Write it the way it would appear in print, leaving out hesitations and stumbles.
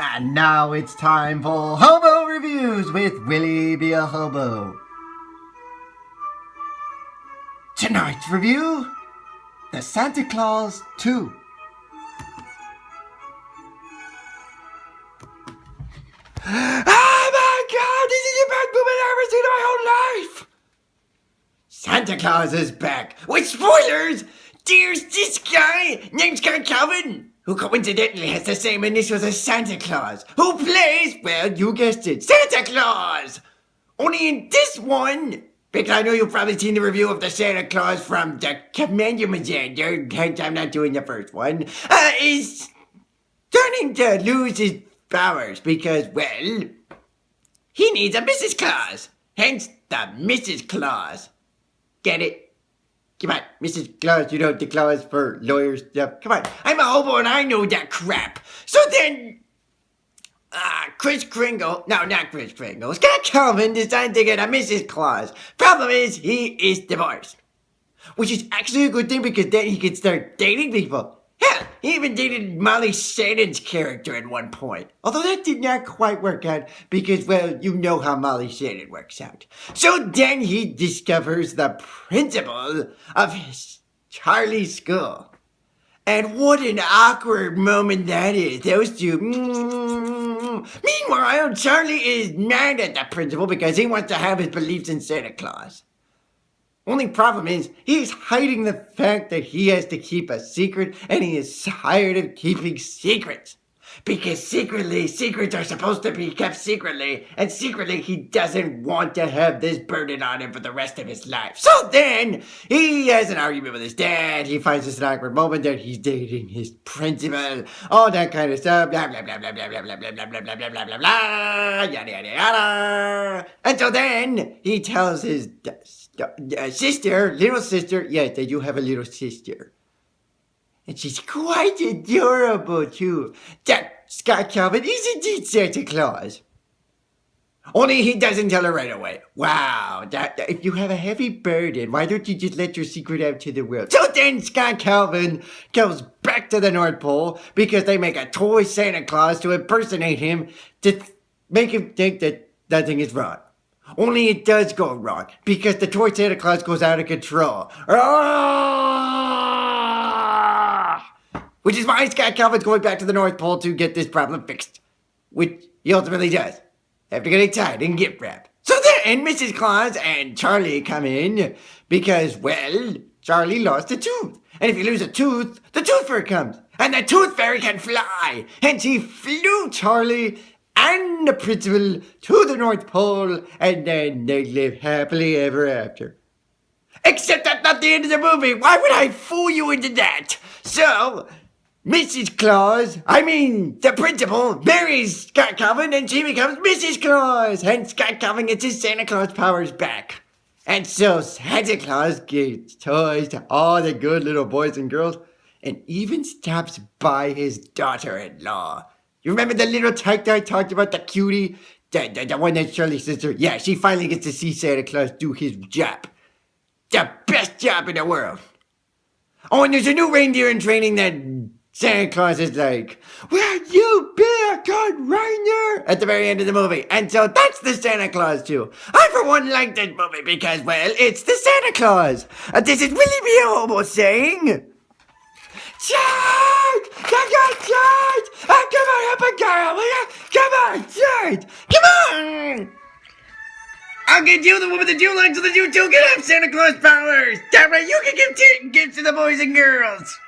And now it's time for Hobo Reviews with Willie B.A. Hobo. Tonight's review, The Santa Claus 2. Oh my God, this is the best movie I've ever seen in my whole life! Santa Claus is back. With spoilers, there's this guy named Scott Calvin, who coincidentally has the same initials as Santa Claus, who plays, well, you guessed it, Santa Claus! Only in this one, because I know you've probably seen the review of the Santa Claus from the Commander, hence I'm not doing the first one, is starting to lose his powers because, well, he needs a Mrs. Claus, hence the Mrs. Claus. Get it? Come on, Mrs. Claus, you know the clause for lawyers stuff. Come on, I'm a hobo and I know that crap. So then, Kris Kringle, no, not Kris Kringle, Scott Calvin decided to get a Mrs. Claus. Problem is, he is divorced. Which is actually a good thing because then he can start dating people. Hell, he even dated Molly Shannon's character at one point. Although that did not quite work out because, well, you know how Molly Shannon works out. So then he discovers the principal of his Charlie's school. And what an awkward moment that is. Those two. Meanwhile, Charlie is mad at the principal because he wants to have his beliefs in Santa Claus. Only problem is, he's hiding the fact that he has to keep a secret, and he is tired of keeping secrets. Because secrets are supposed to be kept secretly, and secretly he doesn't want to have this burden on him for the rest of his life. So then, he has an argument with his dad, he finds this an awkward moment that he's dating his principal, all that kind of stuff, blah blah blah blah blah blah blah blah blah blah blah blah blah blah blah, yada yada yada. And so then, he tells his little sister, yes, they do have a little sister. And she's quite adorable, too. That Scott Calvin is indeed Santa Claus. Only he doesn't tell her right away. Wow, if you have a heavy burden, why don't you just let your secret out to the world? So then Scott Calvin goes back to the North Pole because they make a toy Santa Claus to impersonate him to make him think that nothing is wrong. Only it does go wrong, because the toy Santa Claus goes out of control. Which is why Scott Calvin's going back to the North Pole to get this problem fixed. Which he ultimately does, after getting tied and gift wrapped. So then Mrs. Claus and Charlie come in, because, well, Charlie lost a tooth. And if you lose a tooth, the tooth fairy comes. And the tooth fairy can fly. Hence he flew Charlie and the principal to the North Pole, and then they live happily ever after. Except that's not the end of the movie. Why would I fool you into that? So, the principal marries Scott Calvin, and she becomes Mrs. Claus. Hence, Scott Calvin gets his Santa Claus powers back. And so, Santa Claus gives toys to all the good little boys and girls, and even stops by his daughter-in-law. You remember the little tyke that I talked about, the cutie? The one that's Charlie's sister? Yeah, she finally gets to see Santa Claus do his job. The best job in the world. Oh, and there's a new reindeer in training that Santa Claus is like, will you be a good reindeer? At the very end of the movie. And so that's the Santa Claus too. I, for one, like this movie because, well, it's the Santa Claus. This is Willie B.A. Hobo saying, Charge! Charge! Oh, come on, help a girl, will ya? Come on, Charge! Come on! I'll get you the woman that you like so that you too can have Santa Claus powers! That way you can give gifts to the boys and girls!